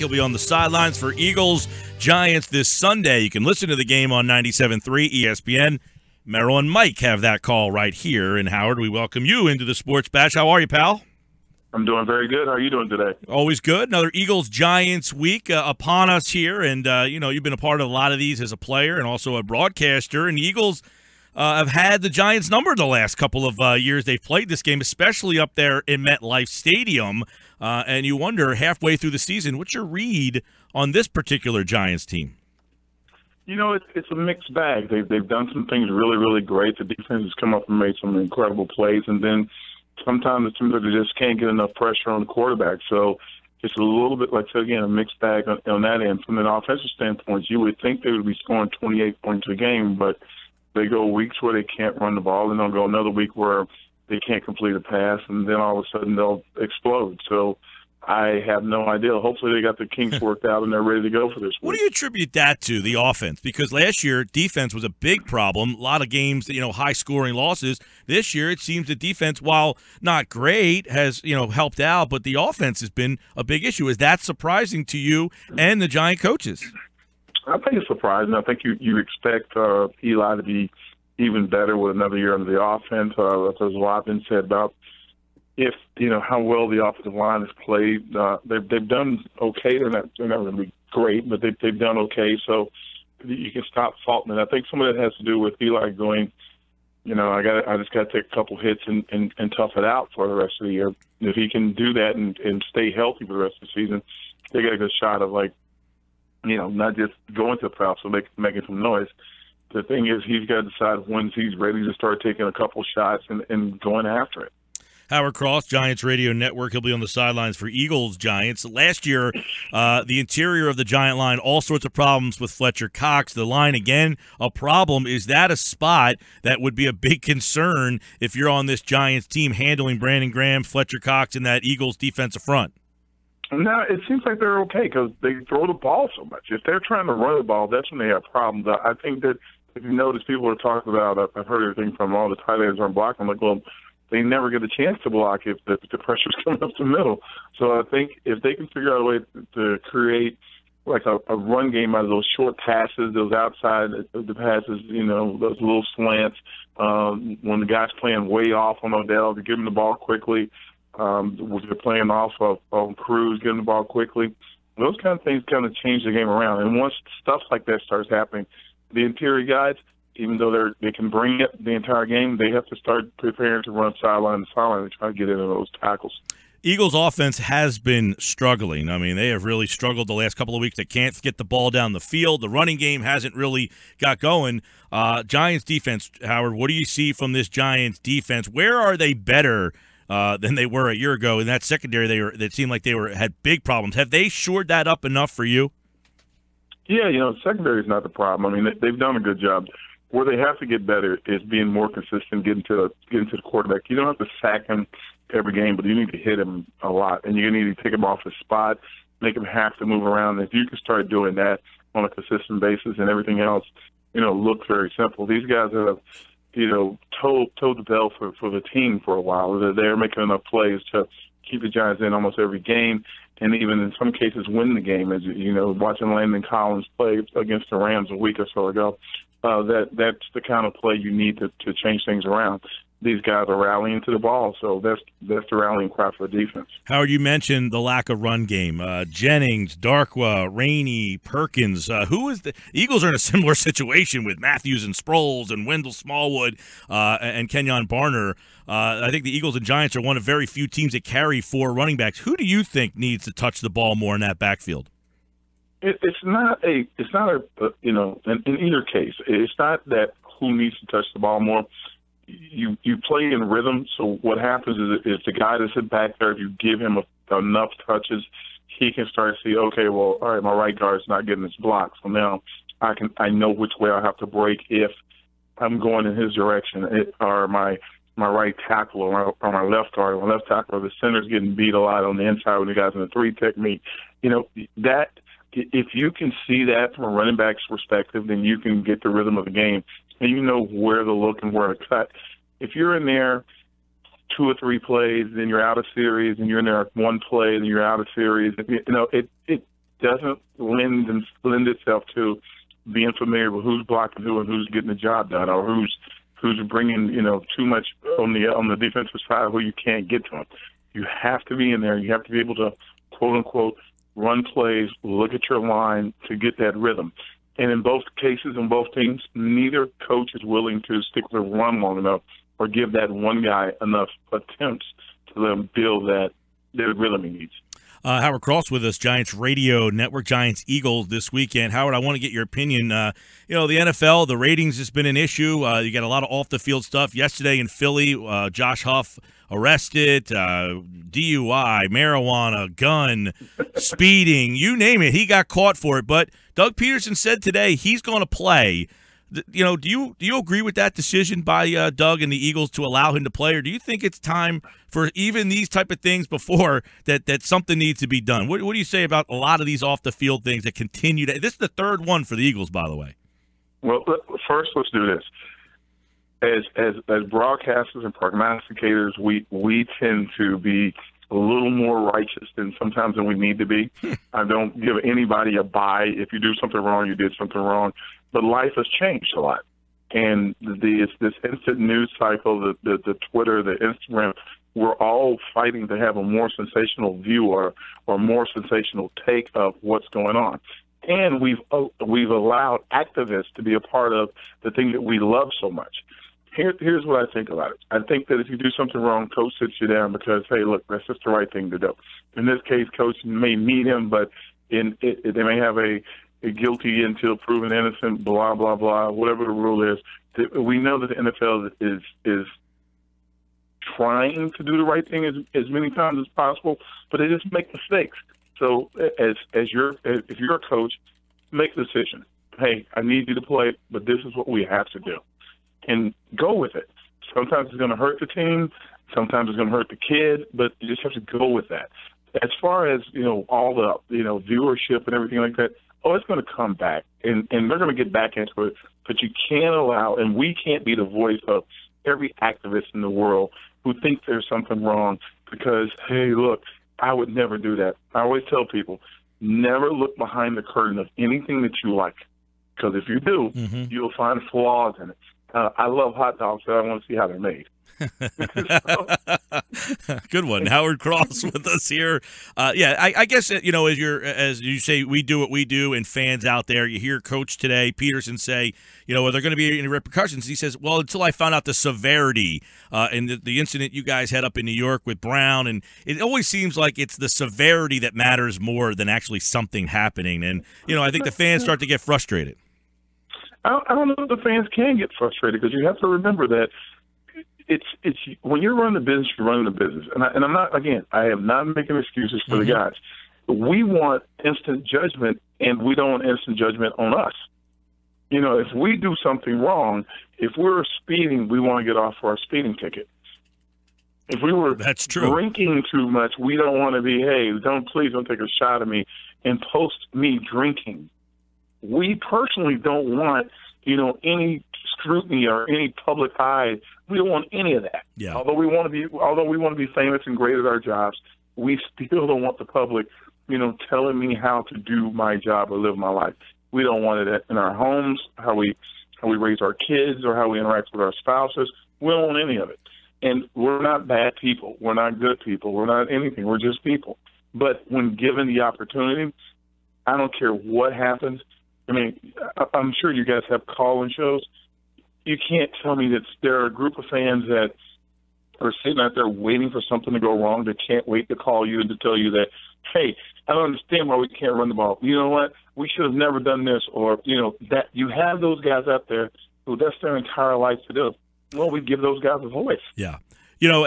He'll be on the sidelines for Eagles-Giants this Sunday. You can listen to the game on 97.3 ESPN. Merrill and Mike have that call right here. And Howard, we welcome you into the Sports Bash. How are you, pal? I'm doing very good. How are you doing today? Always good. Another Eagles-Giants week upon us here. And, you've been a part of a lot of these as a player and also a broadcaster. And the Eagles have had the Giants number the last couple of years they've played this game, especially up there in MetLife Stadium. And you wonder, halfway through the season, what's your read on this particular Giants team? It's a mixed bag. They've done some things really, really great. The defense has come up and made some incredible plays. And then sometimes it seems like they just can't get enough pressure on the quarterback. So it's a little bit, like I said again, a mixed bag on that end. From an offensive standpoint, you would think they would be scoring 28 points a game, but they go weeks where they can't run the ball, and they'll go another week where they can't complete a pass, and then all of a sudden they'll explode. So I have no idea. Hopefully they got the kinks worked out and they're ready to go for this week. What do you attribute that to, the offense? Because last year, defense was a big problem. A lot of games, high-scoring losses. This year, it seems the defense, while not great, has, helped out, but the offense has been a big issue. Is that surprising to you and the Giant coaches? I think it's surprising. I think you expect Eli to be even better with another year under the offense. There's a lot been said about how well the offensive line has played. They've done okay. They're not going to be great, but they've done okay. So you can stop faulting it. I think some of that has to do with Eli going, I just got to take a couple hits and tough it out for the rest of the year. If he can do that and stay healthy for the rest of the season, they got a good shot of not just going to the playoffs, so making some noise. The thing is, he's got to decide when he's ready to start taking a couple shots and going after it. Howard Cross, Giants Radio Network. He'll be on the sidelines for Eagles-Giants. Last year, the interior of the Giant line, all sorts of problems with Fletcher Cox. The line, again, a problem. Is that a spot that would be a big concern if you're on this Giants team handling Brandon Graham, Fletcher Cox, and that Eagles defensive front? No, it seems like they're okay because they throw the ball so much. If they're trying to run the ball, that's when they have problems. I think that if you notice, people are talking about, I've heard everything from all the tight ends aren't blocking. I'm like, well, they never get a chance to block if the pressure's coming up the middle. So I think if they can figure out a way to create like a run game out of those short passes, those outside the passes, those little slants, when the guy's playing way off on Odell, to give him the ball quickly, if they're playing off of Cruz, give him the ball quickly. Those kind of things kind of change the game around. And once stuff like that starts happening, the interior guys, even though they can bring it the entire game, they have to start preparing to run sideline to sideline and try to get into those tackles. Eagles offense has been struggling. I mean, they have really struggled the last couple of weeks. They can't get the ball down the field. The running game hasn't really got going. Giants defense, Howard, what do you see from this Giants defense? Where are they better than they were a year ago? In that secondary, it seemed like they had big problems. Have they shored that up enough for you? Yeah, the secondary is not the problem. I mean, they've done a good job. Where they have to get better is being more consistent, getting to the quarterback. You don't have to sack him every game, but you need to hit him a lot, and you need to take him off his spot, make him have to move around. If you can start doing that on a consistent basis, and everything else, looks very simple. These guys have, toed the bell for the team for a while. They're making enough plays to keep the Giants in almost every game, and even in some cases win the game. As watching Landon Collins play against the Rams a week or so ago. That's the kind of play you need to change things around. These guys are rallying to the ball, so that's the rallying cry for the defense. Howard, you mentioned the lack of run game. Jennings, Darkwa, Rainey, Perkins. The Eagles are in a similar situation with Matthews and Sproles and Wendell Smallwood and Kenyon Barner. I think the Eagles and Giants are one of very few teams that carry 4 running backs. Who do you think needs to touch the ball more in that backfield? It's not in either case, it's not that who needs to touch the ball more. You play in rhythm, so what happens is the guy that's in back there, if you give him enough touches, he can start to see, okay, well, all right, my right guard's not getting his block, so now I know which way I have to break if I'm going in his direction, or my right tackle or my left guard, or my left tackle, or the center's getting beat a lot on the inside when the guys in the 3 technique. That if you can see that from a running back's perspective, then you can get the rhythm of the game, and you know where to look and where to cut. If you're in there 2 or 3 plays, then you're out of series, and you're in there 1 play, then you're out of series, it doesn't lend itself to being familiar with who's blocking who and who's getting the job done, or who's bringing too much on the defensive side who you can't get to them. You have to be in there. You have to be able to quote unquote run plays, look at your line to get that rhythm. And in both cases, in both teams, neither coach is willing to stick with the run long enough or give that one guy enough attempts to let him build that rhythm he needs. Howard Cross with us, Giants Radio Network, Giants Eagles this weekend. Howard, I want to get your opinion. The NFL, the ratings has been an issue. You got a lot of off-the-field stuff. Yesterday in Philly, Josh Huff arrested, DUI, marijuana, gun, speeding, you name it. He got caught for it. But Doug Peterson said today he's going to play. Do you agree with that decision by Doug and the Eagles to allow him to play, or do you think it's time for even these type of things before that something needs to be done? What do you say about a lot of these off the field things that continue? This is the third one for the Eagles, by the way. Well, first let's do this. As broadcasters and prognosticators, we tend to be a little more righteous than we need to be. I don't give anybody a bye. If you do something wrong, you did something wrong. But life has changed a lot. And this instant news cycle, the Twitter, the Instagram, we're all fighting to have a more sensational view or more sensational take of what's going on. And we've allowed activists to be a part of the thing that we love so much. Here's what I think about it. I think that if you do something wrong, coach sits you down because, hey, look, that's just the right thing to do. In this case, coach may meet him, but they may have a guilty until proven innocent, blah, blah, blah, whatever the rule is. We know that the NFL is trying to do the right thing as many times as possible, but they just make mistakes. So if you're a coach, make a decision. Hey, I need you to play, but this is what we have to do. And go with it. Sometimes it's going to hurt the team. Sometimes it's going to hurt the kid, but you just have to go with that. As far as, all the, viewership and everything like that, it's going to come back, and they're going to get back into it. But you can't allow, and we can't be the voice of every activist in the world who thinks there's something wrong because, hey, look, I would never do that. I always tell people, never look behind the curtain of anything that you like, because if you do, you'll find flaws in it. I love hot dogs, so I want to see how they're made. Good one. Howard Cross with us here. I guess, as you say, we do what we do, and fans out there, you hear Coach today, Peterson say, are there going to be any repercussions? He says, well, until I found out the severity and the incident you guys had up in New York with Brown, and it always seems like it's the severity that matters more than actually something happening. And, I think the fans start to get frustrated. I don't know if the fans can get frustrated because you have to remember that it's when you're running the business, you're running the business. And I'm not, again, I am not making excuses for the guys. We want instant judgment, and we don't want instant judgment on us. If we do something wrong, if we're speeding, we want to get off for our speeding ticket. If we were That's true. drinking too much, we don't want to be, hey, please don't take a shot at me and post me drinking. We personally don't want, any scrutiny or any public eye. We don't want any of that. Yeah. Although we want to be famous and great at our jobs, we still don't want the public, telling me how to do my job or live my life. We don't want it in our homes, how we raise our kids or how we interact with our spouses. We don't want any of it. And we're not bad people. We're not good people. We're not anything. We're just people. But when given the opportunity, I don't care what happens. I mean, I'm sure you guys have call-in shows. You can't tell me that there are a group of fans that are sitting out there waiting for something to go wrong that can't wait to call you and to tell you that, hey, I don't understand why we can't run the ball. You know what? We should have never done this. Or, that you have those guys out there who that's their entire life to do. Well, we give those guys a voice. Yeah. And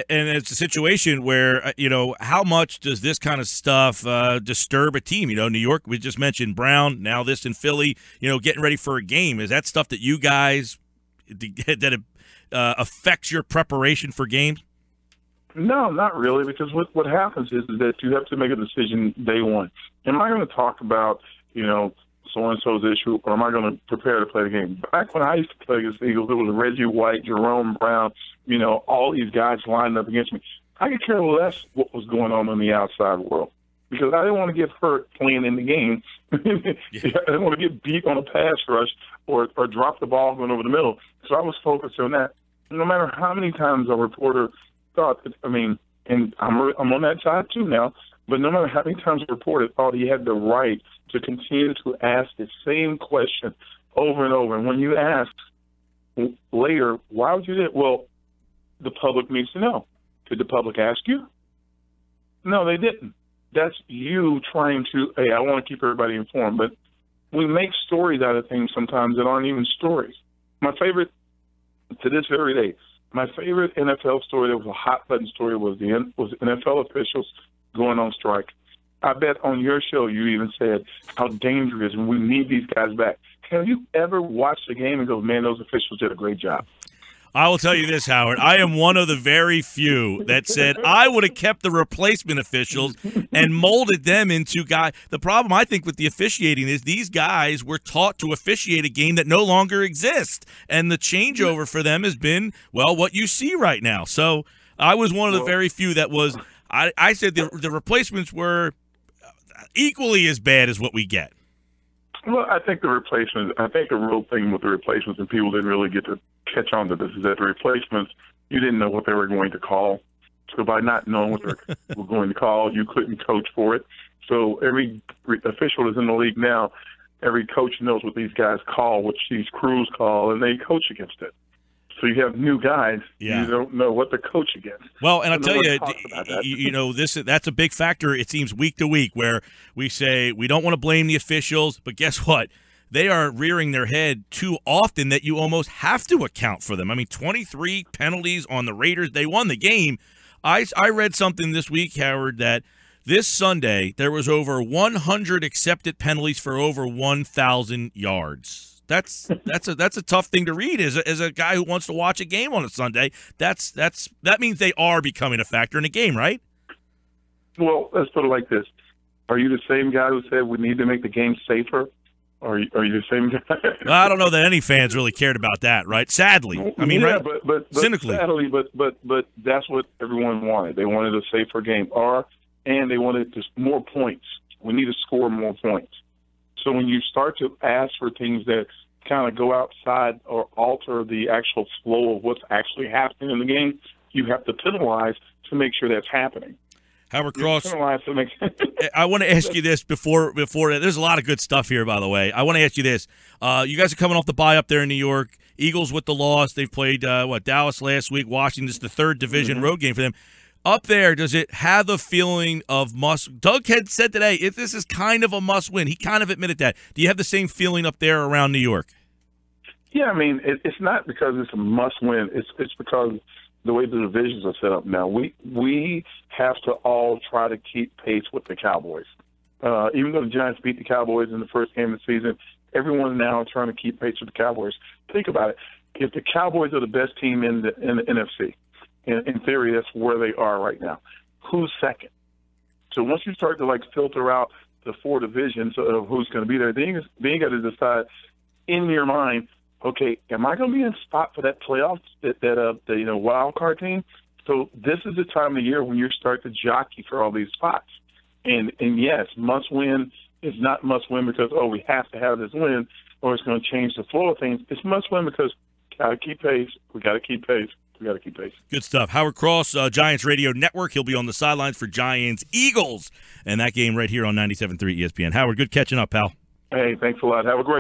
it's a situation where, how much does this kind of stuff disturb a team? New York, we just mentioned Brown, now this in Philly, getting ready for a game. Is that stuff that you guys, that affects your preparation for games? No, not really, because what happens is that you have to make a decision day one. Am I going to talk about, so-and-so's issue, or am I going to prepare to play the game? Back when I used to play against the Eagles, it was Reggie White, Jerome Brown, all these guys lined up against me. I could care less what was going on in the outside world. because I didn't want to get hurt playing in the game. Yeah. I didn't want to get beat on a pass rush or drop the ball going over the middle. So I was focused on that. No matter how many times a reporter thought, and I'm on that side too now, but no matter how many times a reporter thought he had the right to continue to ask the same question over and over. And when you ask later, why would you do it? Well, the public needs to know. Did the public ask you? No, they didn't. That's you trying to, hey, I want to keep everybody informed. But we make stories out of things sometimes that aren't even stories. My favorite, to this very day, my favorite NFL story that was a hot-button story was NFL officials going on strike. I bet on your show you even said how dangerous and we need these guys back. Have you ever watched a game and go, man, those officials did a great job? I will tell you this, Howard. I am one of the very few that said I would have kept the replacement officials and molded them into guys. The problem, I think, with the officiating is these guys were taught to officiate a game that no longer exists, and the changeover for them has been, well, what you see right now. So I was one of the very few that was – I said the replacements were equally as bad as what we get. Well, I think the real thing with the replacements, and people didn't really get to catch on to this, is that the replacements, you didn't know what they were going to call. So by not knowing what they were going to call, you couldn't coach for it. So every official that's in the league now, every coach knows what these guys call, what these crews call, and they coach against it. So you have new guys, you don't know what to coach against. Well, and I'll tell you, that's a big factor, it seems, week to week, where we say we don't want to blame the officials, but guess what? They are rearing their head too often that you almost have to account for them. 23 penalties on the Raiders. They won the game. I read something this week, Howard, that this Sunday there was over 100 accepted penalties for over 1,000 yards. That's a tough thing to read as a guy who wants to watch a game on a Sunday. That means they are becoming a factor in a game, right? Well, let's put it like this: are you the same guy who said we need to make the game safer? Are you the same guy? Well, I don't know that any fans really cared about that, right? Sadly, right? But cynically, sadly, but that's what everyone wanted. They wanted a safer game, and they wanted just more points. We need to score more points. So when you start to ask for things that kind of go outside or alter the actual flow of what's actually happening in the game, you have to penalize to make sure that's happening. Howard Cross, I want to ask you this before there's a lot of good stuff here, by the way. I want to ask you this. You guys are coming off the bye up there in New York. Eagles with the loss. They've played, Dallas last week, Washington. This is the third division road game for them. Up there, does it have a feeling of must? Doug had said today, if this is kind of a must-win. He kind of admitted that. Do you have the same feeling up there around New York? Yeah, it's not because it's a must-win. It's because the way the divisions are set up now. We have to all try to keep pace with the Cowboys. Even though the Giants beat the Cowboys in the first game of the season, everyone now is trying to keep pace with the Cowboys. Think about it. If the Cowboys are the best team in the NFC, in theory, that's where they are right now. Who's second? So once you start to filter out the four divisions of who's going to be there, then you got to decide in your mind, okay, am I going to be in spot for that playoff, that wild card team? So this is the time of year when you start to jockey for all these spots. And yes, must win is not must win because we have to have this win or it's going to change the flow of things. It's must win because got to keep pace. We got to keep pace. We got to keep pace. Good stuff. Howard Cross, Giants Radio Network. He'll be on the sidelines for Giants Eagles and that game right here on 97.3 ESPN. Howard, good catching up, pal. Hey, thanks a lot. Have a great